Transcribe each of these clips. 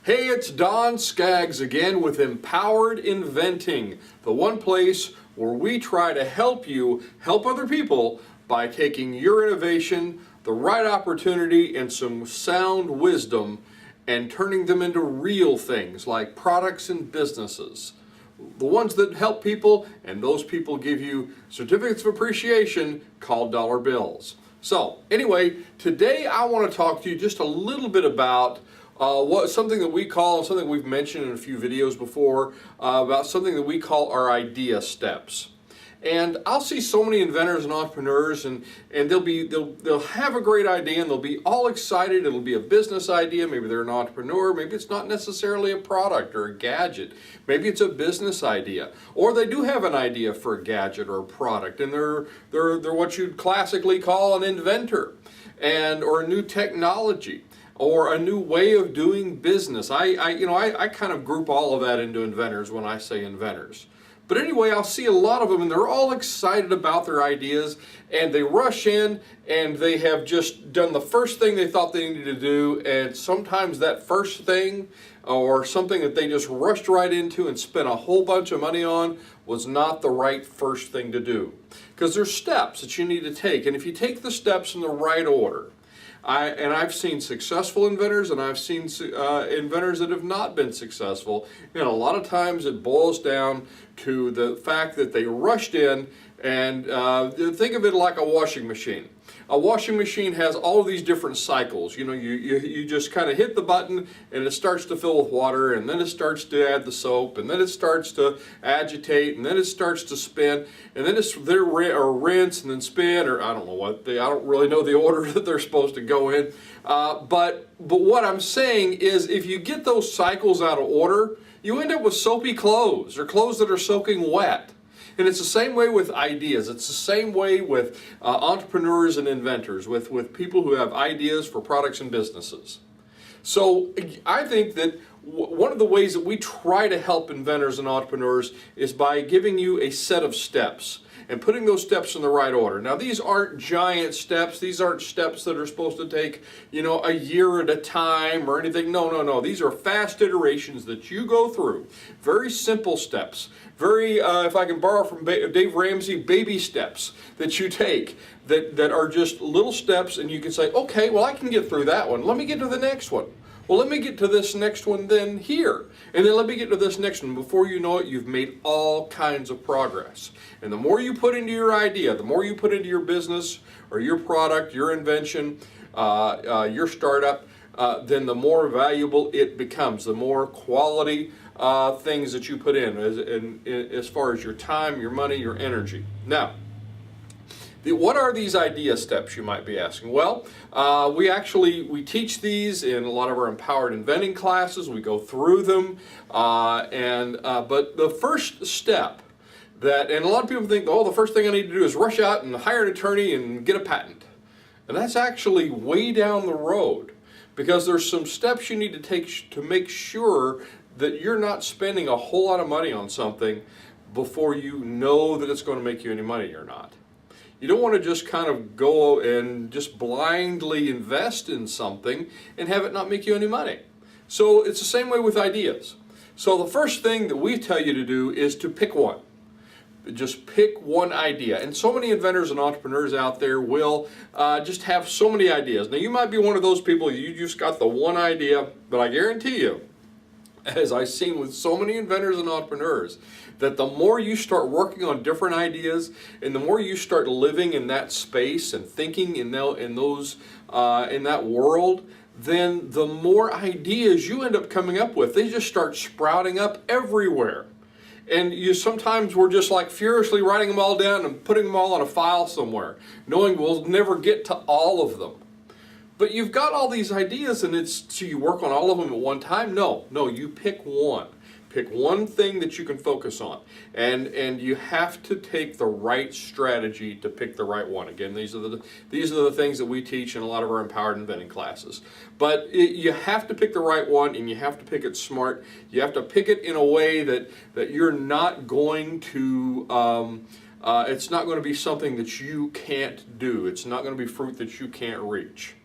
Hey, it's Don Skaggs again with Empowered Inventing, the one place where we try to help you help other people by taking your innovation, the right opportunity, and some sound wisdom and turning them into real things like products and businesses. The ones that help people, and those people give you certificates of appreciation called dollar bills. So anyway, today I want to talk to you just a little bit about something that we call, something we've mentioned in a few videos before, about something that we call our idea steps. And I'll see so many inventors and entrepreneurs, and they'll have a great idea and they'll be all excited. It'll be a business idea. Maybe they're an entrepreneur. Maybe it's not necessarily a product or a gadget. Maybe it's a business idea, or they do have an idea for a gadget or a product, and they're what you'd classically call an inventor, or a new technology, or a new way of doing business. I kind of group all of that into inventors when I say inventors. But anyway, I'll see a lot of them and they're all excited about their ideas, and they rush in and they have just done the first thing they thought they needed to do, and sometimes that first thing or something that they just rushed right into and spent a whole bunch of money on was not the right first thing to do. Because there's steps that you need to take, and if you take the steps in the right order, I've seen successful inventors, and I've seen inventors that have not been successful. And a lot of times it boils down to the fact that they rushed in, and think of it like a washing machine. A washing machine has all of these different cycles. You just kind of hit the button and it starts to fill with water, and then it starts to add the soap, and then it starts to agitate, and then it starts to spin, and then it's rinse and then spin, or I don't really know the order that they're supposed to go in. But what I'm saying is, if you get those cycles out of order, you end up with soapy clothes or clothes that are soaking wet. And it's the same way with ideas. It's the same way with entrepreneurs and inventors, with people who have ideas for products and businesses. So I think that one of the ways that we try to help inventors and entrepreneurs is by giving you a set of steps and putting those steps in the right order. Now, these aren't giant steps. These aren't steps that are supposed to take, a year at a time or anything. No. These are fast iterations that you go through. Very simple steps. Very, if I can borrow from Dave Ramsey, baby steps that you take that are just little steps, and you can say, okay, well, I can get through that one. Let me get to the next one. Well, let me get to this next one then here. And then let me get to this next one. Before you know it, you've made all kinds of progress. And the more you put into your idea, the more you put into your business or your product, your invention, your startup, then the more valuable it becomes, the more quality things that you put in as far as your time, your money, your energy. Now, what are these idea steps, you might be asking? Well, we teach these in a lot of our Empowered Inventing classes. We go through them, but the first step and a lot of people think, the first thing I need to do is rush out and hire an attorney and get a patent. And that's actually way down the road, because there's some steps you need to take to make sure that you're not spending a whole lot of money on something before you know that it's going to make you any money or not. You don't want to just kind of go and just blindly invest in something and have it not make you any money. So it's the same way with ideas. So the first thing that we tell you to do is to pick one. Just pick one idea. And so many inventors and entrepreneurs out there will just have so many ideas. Now, you might be one of those people, you just got the one idea, but I guarantee you, as I've seen with so many inventors and entrepreneurs, that the more you start working on different ideas, and the more you start living in that space and thinking in that world, then the more ideas you end up coming up with. They just start sprouting up everywhere. And we're just like furiously writing them all down and putting them all on a file somewhere, knowing we'll never get to all of them. But you've got all these ideas, and so you work on all of them at one time? No, you pick one. Pick one thing that you can focus on. And you have to take the right strategy to pick the right one. Again, these are the things that we teach in a lot of our Empowered Inventing classes. But you have to pick the right one, and you have to pick it smart. You have to pick it in a way that you're not going to it's not going to be something that you can't do. It's not going to be fruit that you can't reach.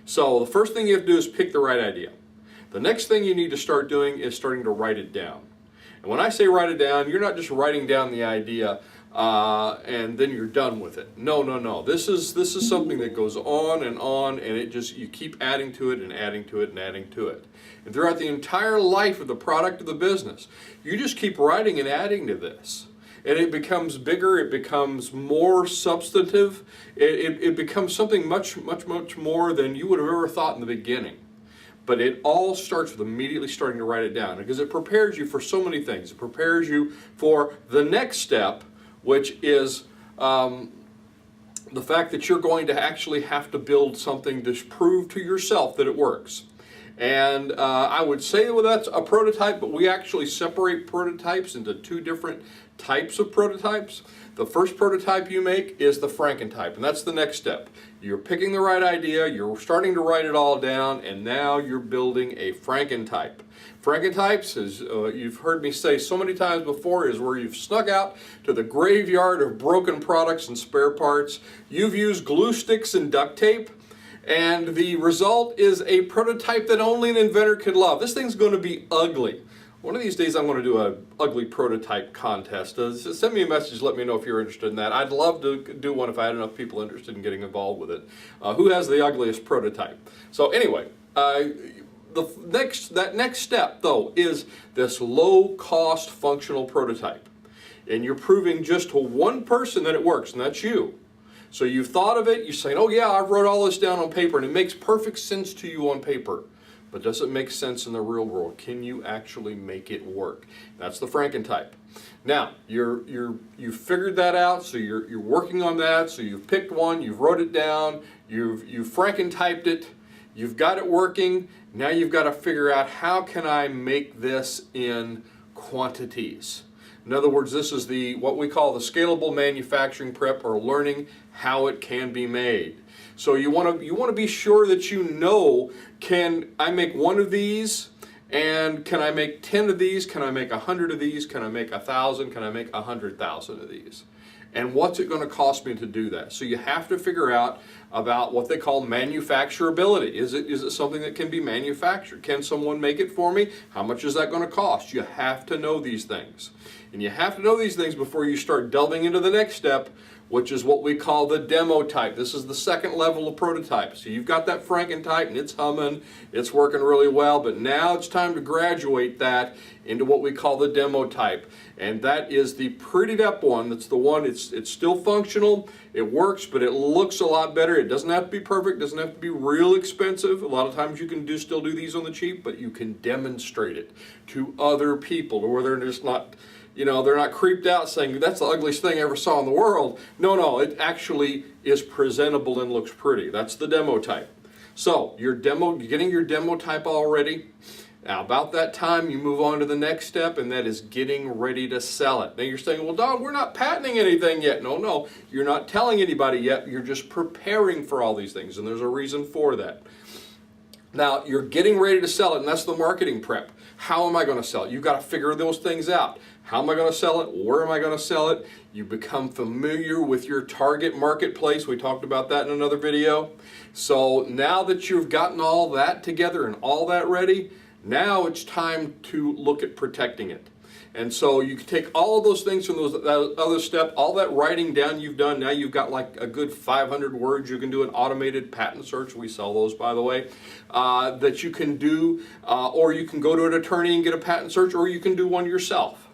So the first thing you have to do is pick the right idea. The next thing you need to start doing is starting to write it down. And when I say write it down, you're not just writing down the idea and then you're done with it. No, no, no. This is something that goes on, and it just, you keep adding to it and adding to it and adding to it. And throughout the entire life of the product of the business, you just keep writing and adding to this. And it becomes bigger, it becomes more substantive, it becomes something much, much, much more than you would have ever thought in the beginning. But it all starts with immediately starting to write it down, because it prepares you for so many things. It prepares you for the next step, which is the fact that you're going to actually have to build something to prove to yourself that it works. And I would say, well, that's a prototype, but we actually separate prototypes into two different types of prototypes. The first prototype you make is the Frankentype, and that's the next step. You're picking the right idea, you're starting to write it all down, and now you're building a Frankentype. Frankentypes, as you've heard me say so many times before, is where you've snuck out to the graveyard of broken products and spare parts. You've used glue sticks and duct tape, and the result is a prototype that only an inventor could love. This thing's going to be ugly. One of these days I'm going to do an ugly prototype contest. Send me a message, let me know if you're interested in that. I'd love to do one if I had enough people interested in getting involved with it. Who has the ugliest prototype? So anyway, that next step though is this low-cost functional prototype. And you're proving just to one person that it works, and that's you. So you've thought of it, you're saying, oh yeah, I wrote all this down on paper, and it makes perfect sense to you on paper. But does it make sense in the real world? Can you actually make it work? That's the Frankentype. Now, you've figured that out, so you're working on that, so you've picked one, you've wrote it down, you've Frankentyped it, you've got it working. Now you've got to figure out, how can I make this in quantities? In other words, this is what we call the scalable manufacturing prep, or learning how it can be made. So you want to be sure that you know, can I make one of these, and can I make 10 of these? Can I make 100 of these? Can I make 1,000? Can I make 100,000 of these? And what's it going to cost me to do that? So you have to figure out about what they call manufacturability. Is it something that can be manufactured? Can someone make it for me? How much is that going to cost? You have to know these things. And you have to know these things before you start delving into the next step, which is what we call the demo type. This is the second level of prototype. So you've got that Frankentype, and it's humming, it's working really well, but now it's time to graduate that into what we call the demo type. And that is the prettied up one. That's the one, it's still functional, it works, but it looks a lot better. It doesn't have to be perfect, doesn't have to be real expensive. A lot of times you can still do these on the cheap, but you can demonstrate it to other people, where they're just not, they're not creeped out saying, that's the ugliest thing I ever saw in the world. No, it actually is presentable and looks pretty. That's the demo type. So you're getting your demo type all ready. Now about that time you move on to the next step, and that is getting ready to sell it. Now you're saying, well, Don, we're not patenting anything yet. No, you're not telling anybody yet. You're just preparing for all these things, and there's a reason for that. Now you're getting ready to sell it, and that's the marketing prep. How am I going to sell it? You've got to figure those things out. How am I going to sell it? Where am I going to sell it? You become familiar with your target marketplace. We talked about that in another video. So now that you've gotten all that together and all that ready, now it's time to look at protecting it. And so you can take all of those things from that other step, all that writing down you've done. Now you've got like a good 500 words. You can do an automated patent search. We sell those, by the way, that you can do, or you can go to an attorney and get a patent search, or you can do one yourself.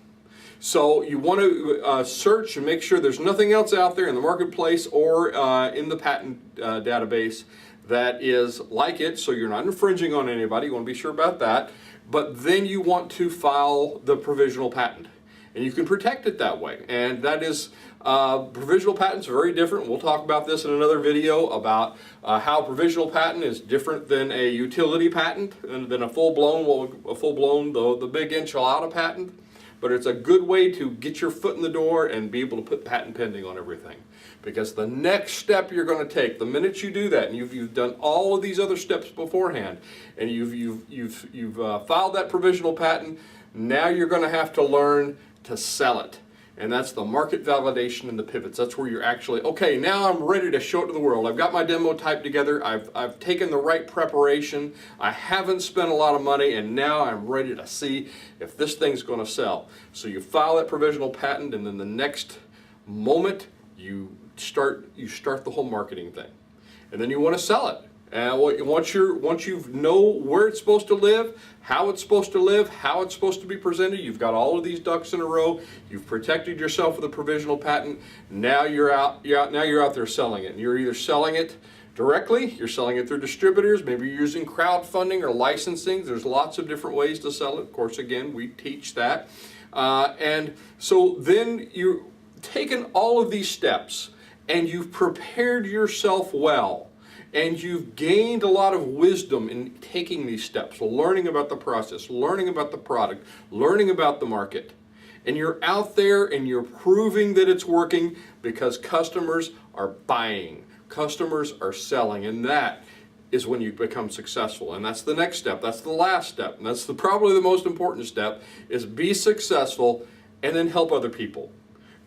So you want to search and make sure there's nothing else out there in the marketplace or in the patent database that is like it, so you're not infringing on anybody. You want to be sure about that. But then you want to file the provisional patent, and you can protect it that way. And that is, provisional patents are very different. We'll talk about this in another video about how a provisional patent is different than a utility patent, and than a full-blown, the big enchilada patent. But it's a good way to get your foot in the door and be able to put patent pending on everything. Because the next step you're going to take, the minute you do that, and you've done all of these other steps beforehand, and you've filed that provisional patent, now you're going to have to learn to sell it. And that's the market validation and the pivots. That's where you're actually, okay, now I'm ready to show it to the world. I've got my demo type together. I've taken the right preparation. I haven't spent a lot of money, and now I'm ready to see if this thing's going to sell. So you file that provisional patent, and then the next moment you start the whole marketing thing. And then you want to sell it. And once you know where it's supposed to live, how it's supposed to live, how it's supposed to be presented, you've got all of these ducks in a row. You've protected yourself with a provisional patent. Now you're out there selling it. And you're either selling it directly, you're selling it through distributors, maybe you're using crowdfunding or licensing. There's lots of different ways to sell it. Of course, again, we teach that. And so then you've taken all of these steps and you've prepared yourself well. And you've gained a lot of wisdom in taking these steps, learning about the process, learning about the product, learning about the market. And you're out there and you're proving that it's working because customers are buying, customers are selling, and that is when you become successful. And that's the next step, that's the last step, and that's probably the most important step, is be successful and then help other people.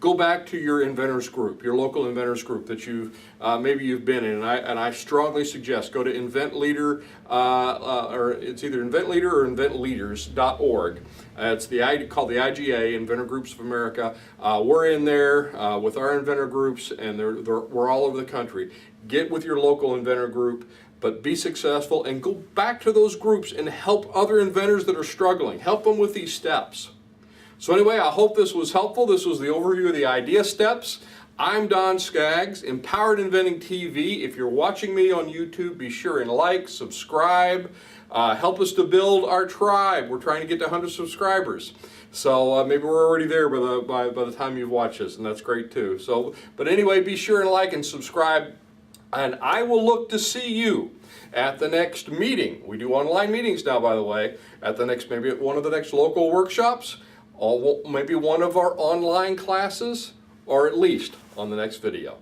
Go back to your inventors group, your local inventors group that maybe you've been in, and I strongly suggest go to Invent Leader, or it's either Invent Leader or inventleaders.org. It's called the IGA, Inventor Groups of America. We're in there with our inventor groups, and we're all over the country. Get with your local inventor group, but be successful and go back to those groups and help other inventors that are struggling. Help them with these steps. So anyway, I hope this was helpful. This was the overview of the IdeaSteps. I'm Don Skaggs, Empowered Inventing TV. If you're watching me on YouTube, be sure and like, subscribe, help us to build our tribe. We're trying to get to 100 subscribers. So maybe we're already there by the time you've watched this, and that's great too. But anyway, be sure and like and subscribe, and I will look to see you at the next meeting. We do online meetings now, by the way, maybe at one of the next local workshops, or maybe one of our online classes, or at least on the next video.